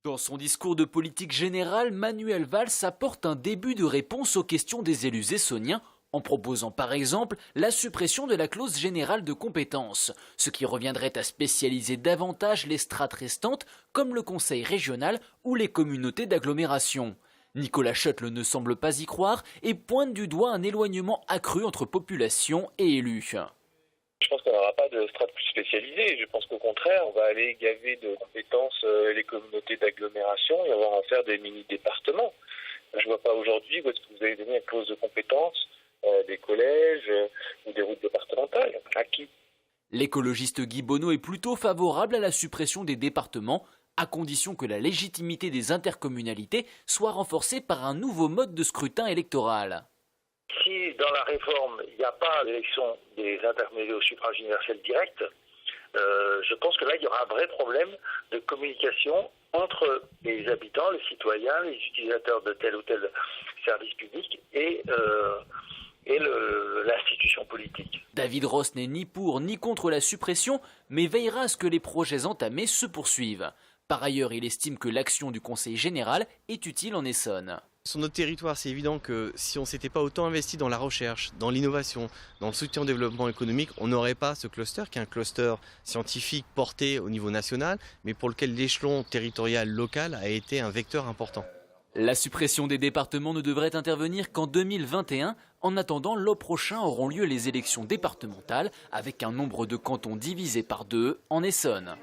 Dans son discours de politique générale, Manuel Valls apporte un début de réponse aux questions des élus essonniens en proposant par exemple la suppression de la clause générale de compétence, ce qui reviendrait à spécialiser davantage les strates restantes comme le conseil régional ou les communautés d'agglomération. Nicolas Schöttl ne semble pas y croire et pointe du doigt un éloignement accru entre population et élus. Je pense qu'on n'aura pas de strate plus spécialisée. Je pense qu'au contraire, on va aller gaver de compétences les communautés d'agglomération et avoir à faire des mini-départements. Je ne vois pas aujourd'hui où est-ce que vous allez donner une clause de compétences des collèges ou des routes départementales. À qui? L'écologiste Guy Bonneau est plutôt favorable à la suppression des départements, à condition que la légitimité des intercommunalités soit renforcée par un nouveau mode de scrutin électoral. Si dans la réforme, il n'y a pas l'élection des intermédiaires au suffrage universel direct, je pense que là, il y aura un vrai problème de communication entre les habitants, les citoyens, les utilisateurs de tel ou tel service public et l'institution politique. David Ross n'est ni pour ni contre la suppression, mais veillera à ce que les projets entamés se poursuivent. Par ailleurs, il estime que l'action du Conseil général est utile en Essonne. Sur notre territoire, c'est évident que si on ne s'était pas autant investi dans la recherche, dans l'innovation, dans le soutien au développement économique, on n'aurait pas ce cluster qui est un cluster scientifique porté au niveau national, mais pour lequel l'échelon territorial local a été un vecteur important. La suppression des départements ne devrait intervenir qu'en 2021. En attendant, l'an prochain auront lieu les élections départementales avec un nombre de cantons divisé par 2 en Essonne.